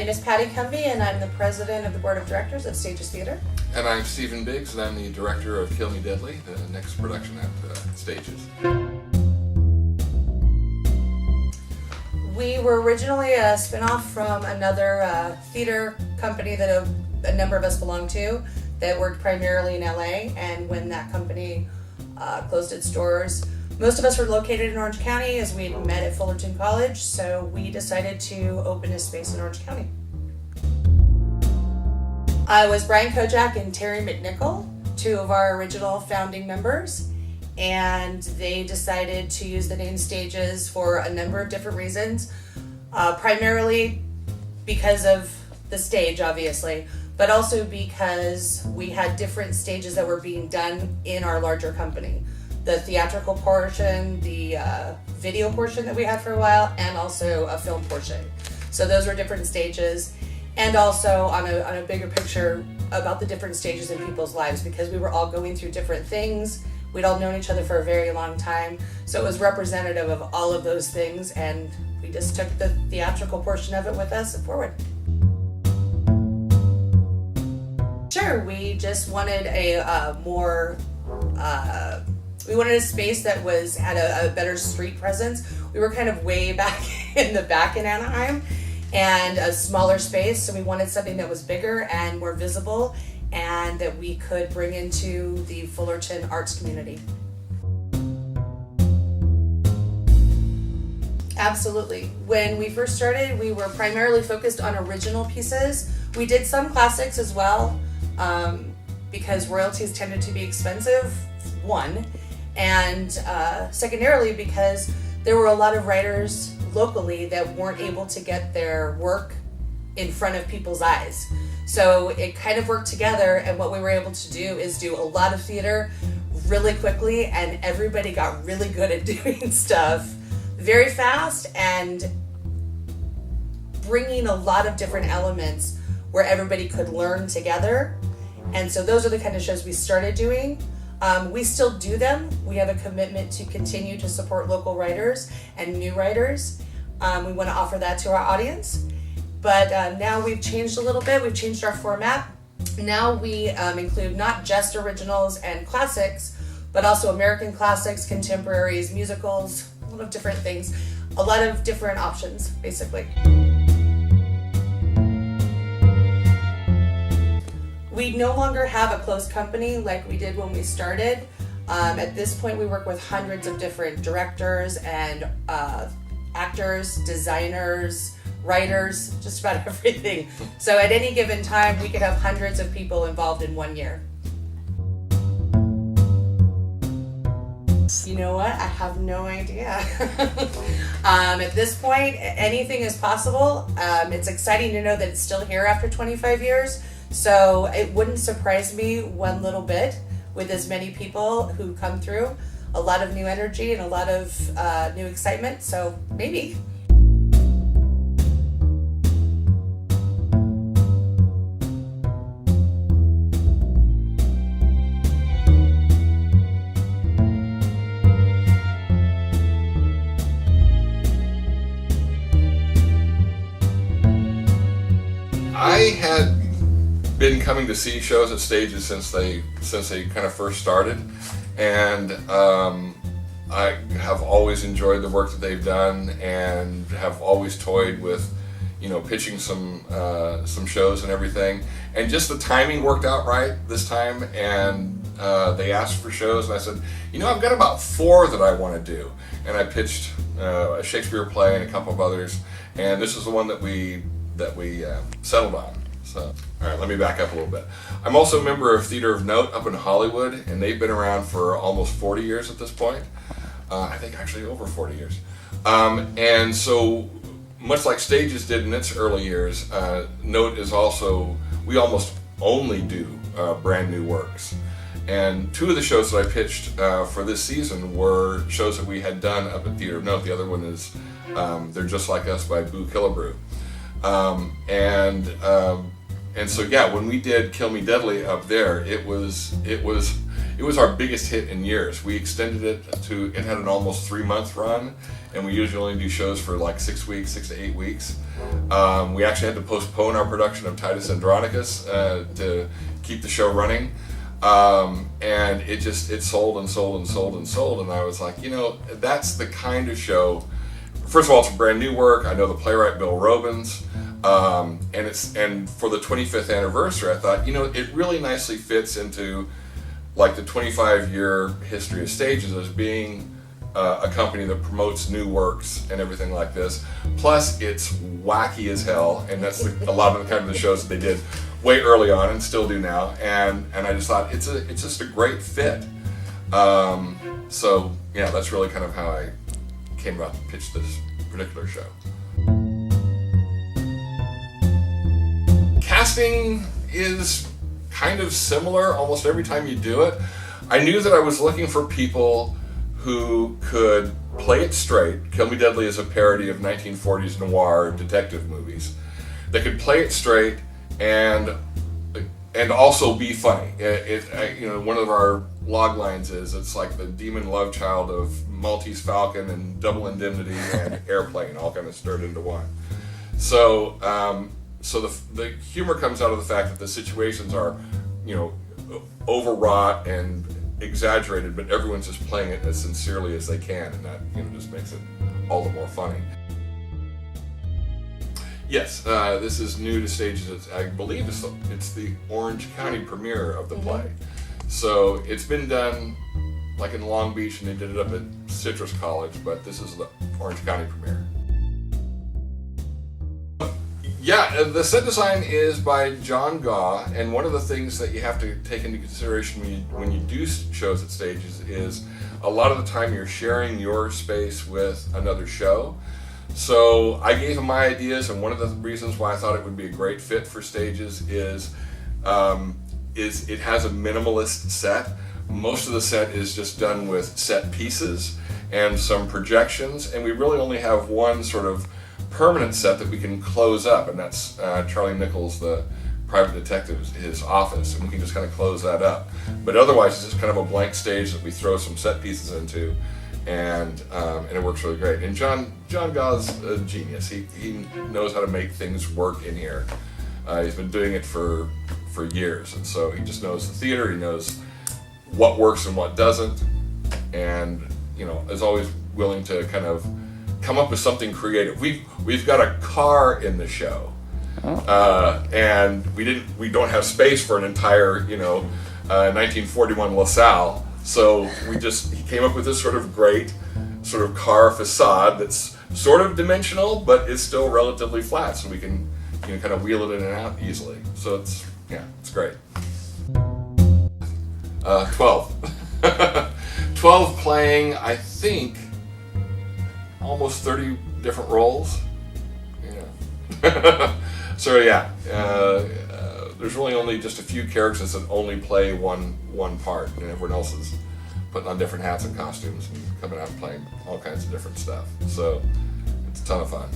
name is Patti Cumby, and I'm the president of the board of directors of STAGEStheatre. And I'm Stephen Biggs, and I'm the director of Kill Me Deadly, the next production at Stages. We were originally a spin-off from another theater company that a number of us belonged to that worked primarily in LA, and when that company closed its doors, most of us were located in Orange County as we had met at Fullerton College, so we decided to open a space in Orange County. I was Brian Kojak and Terry McNichol, two of our original founding members, and they decided to use the name Stages for a number of different reasons, primarily because of the stage, obviously, but also because we had different stages that were being done in our larger company. The theatrical portion, the video portion that we had for a while, and also a film portion. So those were different stages, and also on a bigger picture about the different stages in people's lives, because we were all going through different things. We'd all known each other for a very long time, so it was representative of all of those things, and we just took the theatrical portion of it with us and forward. Sure, we just wanted a more we wanted a space that had a better street presence. We were kind of way back in the back in Anaheim, and a smaller space, so we wanted something that was bigger and more visible and that we could bring into the Fullerton arts community. Absolutely. When we first started, we were primarily focused on original pieces. We did some classics as well, because royalties tended to be expensive, one, and secondarily because there were a lot of writers locally that weren't able to get their work in front of people's eyes. So it kind of worked together, and what we were able to do is do a lot of theater really quickly, and everybody got really good at doing stuff very fast and bringing a lot of different elements where everybody could learn together. And so those are the kind of shows we started doing. We still do them. We have a commitment to continue to support local writers and new writers. We want to offer that to our audience. But now we've changed a little bit. We've changed our format. Now we include not just originals and classics, but also American classics, contemporaries, musicals, a lot of different things, a lot of different options, basically. We no longer have a closed company like we did when we started. At this point, we work with hundreds of different directors and actors, designers, writers, just about everything. So at any given time, we could have hundreds of people involved in 1 year. You know what? I have no idea. At this point, anything is possible. It's exciting to know that it's still here after 25 years. So it wouldn't surprise me one little bit with as many people who come through. A lot of new energy and a lot of new excitement, so maybe. I had been coming to see shows at Stages since they kind of first started, and I have always enjoyed the work that they've done, and have always toyed with, pitching some shows and everything. And just the timing worked out right this time, and they asked for shows, and I said, I've got about 4 that I want to do, and I pitched a Shakespeare play and a couple of others, and this is the one that we settled on. So, all right, let me back up a little bit. I'm also a member of Theater of Note up in Hollywood, and they've been around for almost 40 years at this point. I think actually over 40 years. And so, much like Stages did in its early years, Note is also, we almost only do brand new works. And 2 of the shows that I pitched for this season were shows that we had done up at Theater of Note. The other one is They're Just Like Us by Boo Killebrew. and so yeah, when we did Kill Me Deadly up there, it was our biggest hit in years. We extended it had an almost 3-month run, and we usually only do shows for like 6 to 8 weeks. We actually had to postpone our production of Titus Andronicus to keep the show running. And it sold and sold and sold and sold, and I was like, that's the kind of show. First of all, it's a brand new work. I know the playwright Bill Robins, and for the 25th anniversary, I thought, it really nicely fits into like the 25-year history of Stages as being a company that promotes new works and everything like this. Plus, it's wacky as hell, and that's a lot of the kind of the shows that they did way early on and still do now. And I just thought it's just a great fit. So yeah, that's really kind of how I came about to pitch this particular show. Casting is kind of similar almost every time you do it. I knew that I was looking for people who could play it straight. Kill Me Deadly is a parody of 1940s noir detective movies. They could play it straight and also be funny. One of our log lines is it's like the demon love child of Maltese Falcon and Double Indemnity and Airplane, all kind of stirred into one. So the humor comes out of the fact that the situations are, overwrought and exaggerated, but everyone's just playing it as sincerely as they can, and that just makes it all the more funny. Yes, this is new to Stages. I believe it's the Orange County premiere of the play. So it's been done like in Long Beach, and they did it up at Citrus College, but this is the Orange County premiere. Yeah, the set design is by John Gaw, and one of the things that you have to take into consideration when you do shows at Stages is a lot of the time you're sharing your space with another show. So I gave him my ideas, and one of the reasons why I thought it would be a great fit for Stages is it has a minimalist set. Most of the set is just done with set pieces and some projections, and we really only have one sort of permanent set that we can close up, and that's Charlie Nichols, the private detective, his office, and we can just kind of close that up. But otherwise, it's just kind of a blank stage that we throw some set pieces into, and it works really great. And John Gaw's a genius. He knows how to make things work in here. He's been doing it for years, and so he just knows the theater. He knows what works and what doesn't, and is always willing to kind of come up with something creative. We've got a car in the show, and we don't have space for an entire 1941 LaSalle. So he came up with this sort of great sort of car facade that's sort of dimensional, but is still relatively flat, so we can kind of wheel it in and out easily. So it's great. 12. 12 playing, I think, almost 30 different roles. Yeah. So yeah, there's really only just a few characters that only play one part, and everyone else is putting on different hats and costumes and coming out and playing all kinds of different stuff. So it's a ton of fun.